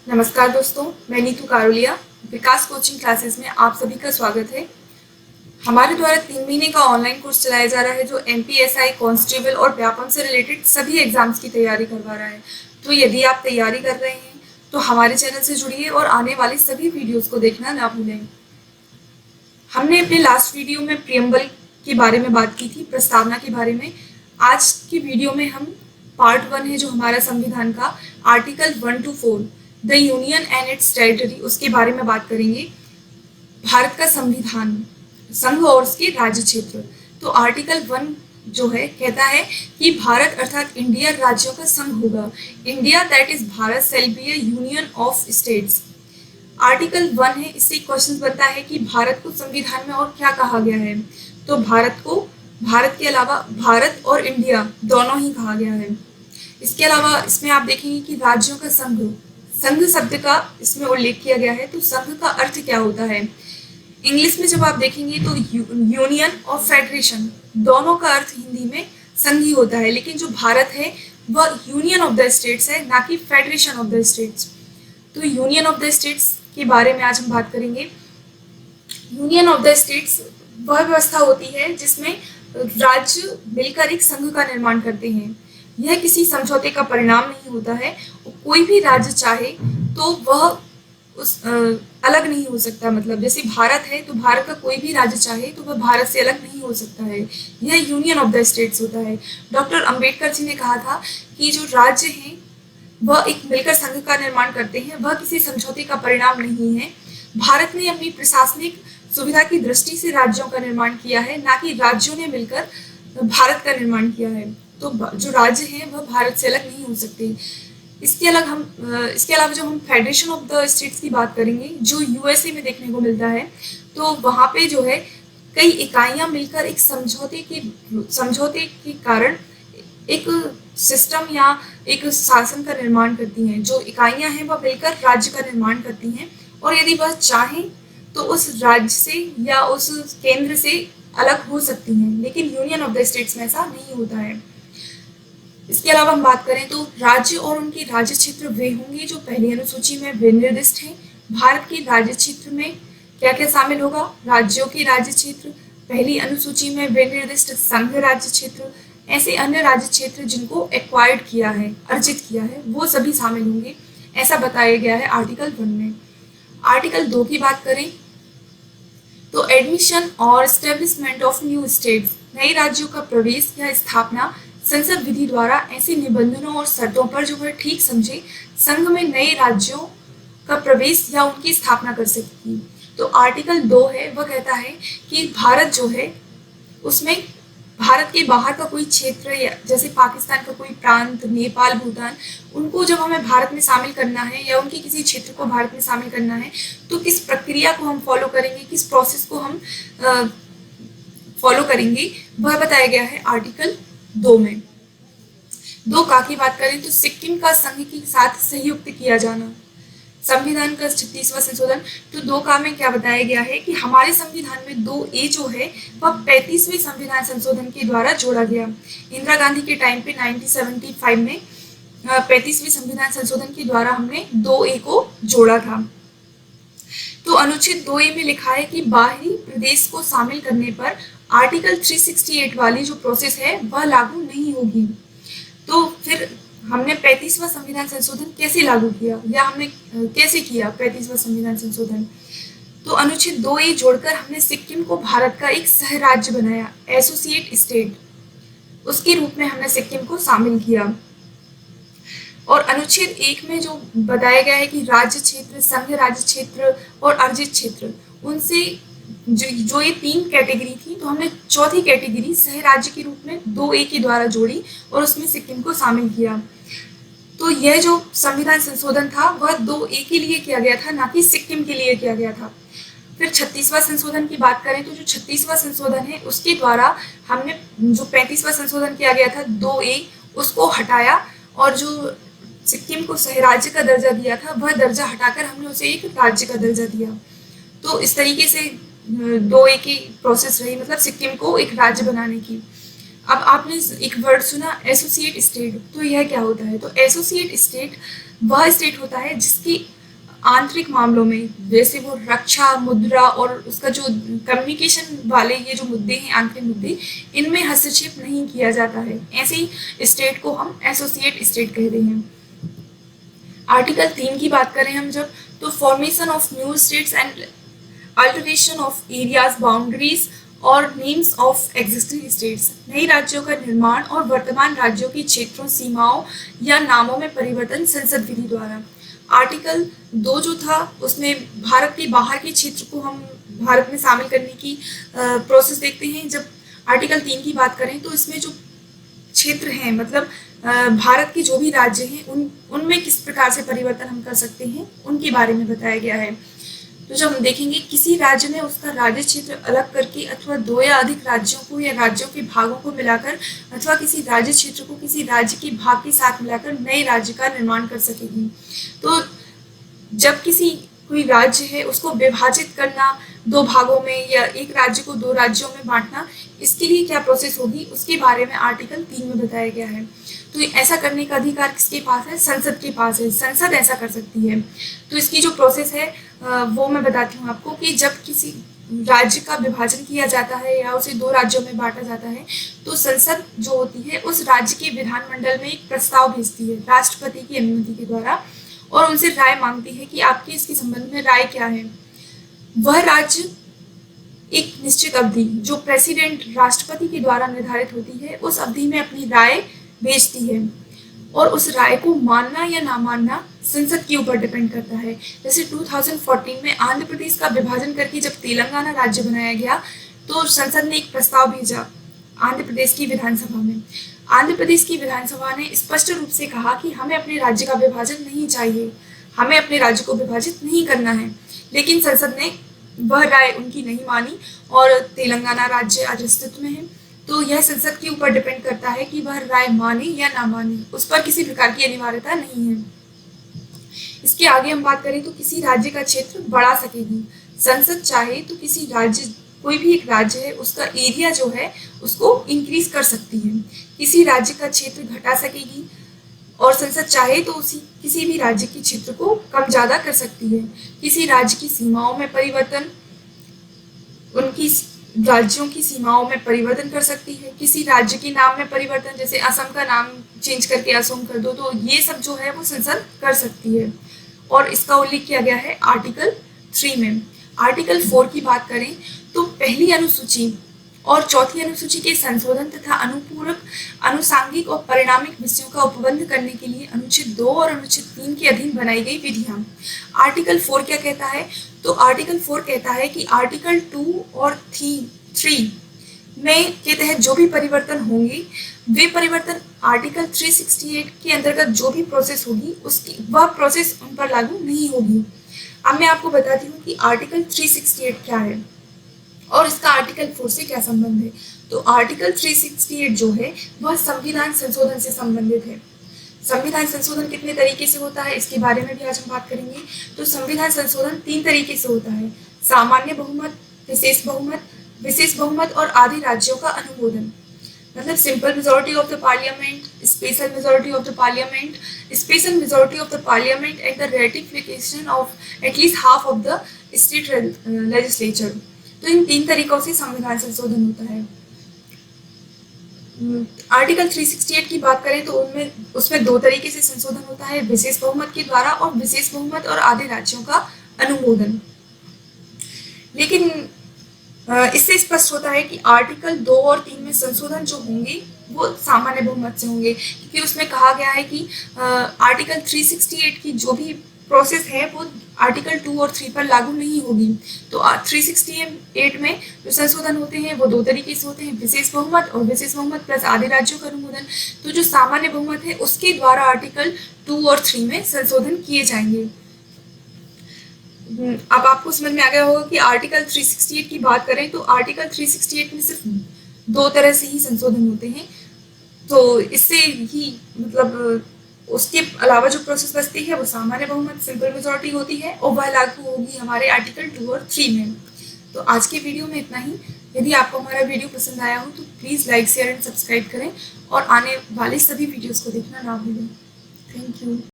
नमस्कार दोस्तों, मैं नीतू कारोलिया। विकास कोचिंग क्लासेस में आप सभी का स्वागत है। हमारे द्वारा 3 महीने का ऑनलाइन कोर्स चलाया जा रहा है जो एमपीएसआई, कांस्टेबल और व्यापम से रिलेटेड सभी एग्जाम्स की तैयारी करवा रहा है। तो यदि आप तैयारी कर रहे हैं तो हमारे चैनल से जुड़िए और आने वाली सभी वीडियोस को देखना ना भूलें। हमने अपने लास्ट वीडियो में प्रियम्बल के बारे में बात की थी, प्रस्तावना के बारे में। आज की वीडियो में हम पार्ट 1 है जो हमारा संविधान का article 1 to 4 the union and it's territory, उसके बारे में बात करेंगे। भारत का संविधान, संघ और उसके राज्य क्षेत्र। तो आर्टिकल 1 जो है कहता है कि भारत अर्थात इंडिया राज्यों का संघ होगा। India that is Bharat shall be A union of states. Article 1 है, इससे क्वेश्चन बनता है कि भारत को संविधान में और क्या कहा गया है। तो भारत को, भारत के अलावा भारत और इंडिया दोनों ही कहा गया है। इसके अलावा इसमें आप देखेंगे कि राज्यों का संघ, संघ शब्द का इसमें उल्लेख किया गया है। तो संघ का अर्थ क्या होता है? इंग्लिश में जब आप देखेंगे तो यूनियन और फेडरेशन, दोनों का अर्थ हिंदी में संघ ही होता है, लेकिन जो भारत है वह यूनियन ऑफ द स्टेट्स है, ना कि फेडरेशन ऑफ द स्टेट्स। तो यूनियन ऑफ द स्टेट्स के बारे में आज हम बात करेंगे। यूनियन ऑफ द स्टेट्स वह व्यवस्था होती है जिसमें राज्य मिलकर एक संघ का निर्माण करते हैं। यह किसी समझौते का परिणाम नहीं होता है। कोई भी राज्य चाहे तो वह उस अलग नहीं हो सकता। मतलब जैसे भारत है तो भारत का कोई भी राज्य चाहे तो वह भारत से अलग नहीं हो सकता है। यह यूनियन ऑफ द स्टेट्स होता है। डॉक्टर अंबेडकर जी ने कहा था कि जो राज्य हैं वह एक मिलकर संघ का निर्माण करते हैं, वह किसी समझौते का परिणाम नहीं है। भारत ने अपनी प्रशासनिक सुविधा की दृष्टि से राज्यों का निर्माण किया है, ना कि राज्यों ने मिलकर भारत का निर्माण किया है। तो जो राज्य हैं वह भारत से अलग नहीं हो सकते। इसके अलावा जब हम फेडरेशन ऑफ द स्टेट्स की बात करेंगे जो यूएसए में देखने को मिलता है, तो वहाँ पे जो है कई इकाइयाँ मिलकर एक समझौते के कारण एक सिस्टम या एक शासन का निर्माण करती हैं। जो इकाइयाँ हैं वह मिलकर राज्य का निर्माण करती हैं, और यदि वह चाहें तो उस राज्य से या उस केंद्र से अलग हो सकती हैं, लेकिन यूनियन ऑफ द स्टेट्स में ऐसा नहीं होता है। इसके अलावा हम बात करें तो राज्य और उनके राज्य क्षेत्र वे होंगे जो पहली अनुसूची में विनिर्दिष्ट हैं। भारत के राज्य क्षेत्र में क्या क्या शामिल होगा? राज्यों के राज्य क्षेत्र, पहली अनुसूची में विनिर्दिष्ट संघ राज्य क्षेत्र, ऐसे अन्य राज्य क्षेत्र जिनको एक्वायर्ड किया है, अर्जित किया है, वो सभी शामिल होंगे, ऐसा बताया गया है आर्टिकल 1 में। आर्टिकल 2 की बात करें तो एडमिशन और स्टेब्लिशमेंट ऑफ न्यू स्टेट्स, नए राज्यों का प्रवेश या स्थापना संसद विधि द्वारा ऐसे निबंधनों और शर्तों पर जो वह ठीक समझे संघ में नए राज्यों का प्रवेश या उनकी स्थापना कर सकेगी। तो आर्टिकल 2 है, वह कहता है कि भारत जो है उसमें भारत के बाहर का कोई क्षेत्र या जैसे पाकिस्तान का कोई प्रांत, नेपाल, भूटान, उनको जब हमें भारत में शामिल करना है या उनके किसी क्षेत्र को भारत में शामिल करना है तो किस प्रक्रिया को हम फॉलो करेंगे, किस प्रोसेस को हम फॉलो करेंगे, वह बताया गया है आर्टिकल 2 में। 2 का की बात करें तो सिक्किम का संघ के साथ संयुक्त किया जाना, संविधान का 36वां संशोधन। तो 2 का में क्या बताया गया है कि हमारे संविधान में 2A जो है वह 35वें संविधान संशोधन के द्वारा जोड़ा गया। इंदिरा गांधी के टाइम पे 1975 में 35वें संविधान संशोधन के द्वारा हमने 2A को जोड़ा था। तो अनुच्छेद 2A में लिखा है कि बाहरी प्रदेश को शामिल करने पर आर्टिकल 368 वाली जो प्रोसेस है वह लागू नहीं होगी। तो फिर हमने 35वां संविधान संशोधन कैसे लागू किया या हमने कैसे किया 35वां संविधान संशोधन? तो अनुच्छेद 2A जोड़कर हमने सिक्किम को भारत का एक सह राज्य बनाया, एसोसिएट स्टेट, उसके रूप में हमने सिक्किम को शामिल किया। और अनुच्छेद 1 में जो बताया गया है कि राज्य क्षेत्र, संघ राज्य क्षेत्र और अर्जित क्षेत्र, उनसे जो ये 3 कैटेगरी थी, तो हमने चौथी कैटेगरी सह राज्य के रूप में 2A के द्वारा जोड़ी और उसमें सिक्किम को शामिल किया। तो यह जो संविधान संशोधन था वह 2A के लिए किया गया था, ना कि सिक्किम के लिए किया गया था। फिर 36वां संशोधन की बात करें तो जो 36वां संशोधन है उसके द्वारा हमने जो 35वां संशोधन किया गया था 2A, उसको हटाया और जो सिक्किम को सह राज्य का दर्जा दिया था वह दर्जा हटाकर हमने उसे एक राज्य का दर्जा दिया। तो इस तरीके से 2A की प्रोसेस रही, मतलब सिक्किम को एक राज्य बनाने की। अब आपने एक वर्ड सुना एसोसिएट स्टेट, तो यह क्या होता है? तो एसोसिएट स्टेट वह स्टेट होता है जिसकी आंतरिक मामलों में, जैसे वो रक्षा, मुद्रा और उसका जो कम्युनिकेशन वाले ये जो मुद्दे हैं, आंतरिक मुद्दे, इनमें हस्तक्षेप नहीं किया जाता है। ऐसे ही स्टेट को हम एसोसिएट स्टेट कहते हैं। आर्टिकल 3 की बात करें हम जब, तो formation of new states and alteration of areas, boundaries और नेम्स ऑफ एग्जिस्टिंग स्टेट्स, नई राज्यों का निर्माण और वर्तमान राज्यों के क्षेत्रों, सीमाओं या नामों में परिवर्तन संसद विधि द्वारा। आर्टिकल 2 जो था उसमें भारत के बाहर के क्षेत्र को हम भारत में शामिल करने की प्रोसेस देखते हैं। जब आर्टिकल 3 की बात करें तो इसमें जो क्षेत्र हैं, मतलब भारत के जो भी राज्य हैं उनमें किस प्रकार से परिवर्तन हम कर सकते हैं उनके बारे में बताया गया है। तो जब हम देखेंगे किसी राज्य में उसका राज्य क्षेत्र अलग करके अथवा 2 या अधिक राज्यों को या राज्यों के भागों को मिलाकर अथवा किसी राज्य क्षेत्र को किसी राज्य के भाग के साथ मिलाकर नए राज्य का निर्माण कर सकेगी। तो जब कोई राज्य है उसको विभाजित करना 2 भागों में या एक राज्य को 2 राज्यों में बांटना, इसके लिए क्या प्रोसेस होगी उसके बारे में आर्टिकल 3 में बताया गया है। तो ऐसा करने का अधिकार किसके पास है? संसद के पास है। संसद ऐसा कर सकती है। तो इसकी जो प्रोसेस है वो मैं बताती हूँ आपको कि जब किसी राज्य का विभाजन किया जाता है या उसे 2 राज्यों में बांटा जाता है तो संसद जो होती है उस राज्य के विधानमंडल में एक प्रस्ताव भेजती है राष्ट्रपति की अनुमति के द्वारा और उनसे राय मांगती है कि आपके इसके संबंध में राय क्या है। वह राज्य एक निश्चित अवधि जो प्रेसिडेंट राष्ट्रपति के द्वारा निर्धारित होती है उस अवधि में अपनी राय भेजती है और उस राय को मानना या ना मानना संसद के ऊपर डिपेंड करता है। जैसे 2014 में आंध्र प्रदेश का विभाजन करके जब तेलंगाना राज्य बनाया गया तो संसद ने एक प्रस्ताव भेजा आंध्र प्रदेश की विधानसभा में। आंध्र प्रदेश की विधानसभा ने स्पष्ट रूप से कहा कि हमें अपने राज्य का विभाजन नहीं चाहिए, हमें अपने राज्य को विभाजित नहीं करना है। लेकिन संसद ने वह राय उनकी नहीं मानी और तेलंगाना राज्य आज अस्तित्व में है। तो यह संसद के ऊपर डिपेंड करता है कि वह राय माने या ना माने, उस पर किसी प्रकार की अनिवार्यता नहीं है। इसके आगे हम बात करें तो किसी राज्य का क्षेत्र बढ़ा सकेगी। संसद चाहे तो किसी राज्य, कोई भी एक राज्य है उसका एरिया जो है उसको इंक्रीज कर सकती है, किसी राज्य का क्षेत्र घटा सकेगी और संसद चाहे तो किसी भी राज्य के क्षेत्र को कम ज्यादा कर सकती है। किसी राज्य की सीमाओं में परिवर्तन, उनकी राज्यों की सीमाओं में परिवर्तन कर सकती है। किसी राज्य के नाम में परिवर्तन, जैसे असम का नाम चेंज करके असम कर दो, तो ये सब जो है वो संसद कर सकती है और इसका उल्लेख किया गया है आर्टिकल 3 में। आर्टिकल 4 की बात करें तो पहली अनुसूची और चौथी अनुसूची के संशोधन तथा अनुपूरक, अनुसांगिक और परिणामिक विषयों का उपबंध करने के लिए अनुच्छेद 2 और अनुच्छेद 3 के अधीन बनाई गई विधियां। आर्टिकल 4 क्या कहता है? तो आर्टिकल 4 कहता है कि आर्टिकल 2 और 3 में के तहत जो भी परिवर्तन होंगे वे परिवर्तन आर्टिकल 368 के अंतर्गत जो भी प्रोसेस होगी उसकी वह प्रोसेस उन पर लागू नहीं होगी। अब मैं आपको बताती हूँ कि आर्टिकल 368 क्या है और इसका आर्टिकल 4 से क्या संबंध है। तो आर्टिकल 368 जो है वह संविधान संशोधन से संबंधित है। संविधान संशोधन कितने तरीके से होता है इसके बारे में भी आज हम बात करेंगे। तो संविधान संशोधन 3 तरीके से होता है: सामान्य बहुमत, विशेष बहुमत और आधे राज्यों का अनुमोदन। मतलब simple majority of the parliament, special majority of the parliament, special majority of the parliament and the ratification of at least half of the state legislature. तो इन 3 तरीकों से संविधान संशोधन होता है। आर्टिकल 368 की बात करें तो उसमें 2 तरीके से संशोधन होता है: विशेष बहुमत के द्वारा और विशेष बहुमत और आधे राज्यों का अनुमोदन। लेकिन इससे स्पष्ट होता है कि आर्टिकल 2 और 3 में संशोधन जो होंगे वो सामान्य बहुमत से होंगे, क्योंकि उसमें कहा गया है कि आर्टिकल 368 की जो भी प्रोसेस है वो आर्टिकल 2 और 3 पर लागू नहीं होगी। तो 368 में जो संशोधन होते हैं वो 2 तरीके से होते हैं: विशेष बहुमत और विशेष बहुमत प्लस आधे राज्यों का अनुमोदन। तो जो सामान्य बहुमत है उसके द्वारा आर्टिकल 2 और 3 में संशोधन किए जाएंगे। अब आपको समझ में आ गया होगा कि आर्टिकल 368 की बात करें तो आर्टिकल 368 में सिर्फ 2 तरह से ही संशोधन होते हैं। तो इससे ही मतलब उसके अलावा जो प्रोसेस बचती है वो सामान्य बहुमत, सिंपल मेजॉरिटी होती है और वह लागू होगी हमारे आर्टिकल 2 और 3 में। तो आज के वीडियो में इतना ही। यदि आपको हमारा वीडियो पसंद आया हो तो please like, share and subscribe करें और आने वाले सभी वीडियोस को देखना ना भूलें। Thank you.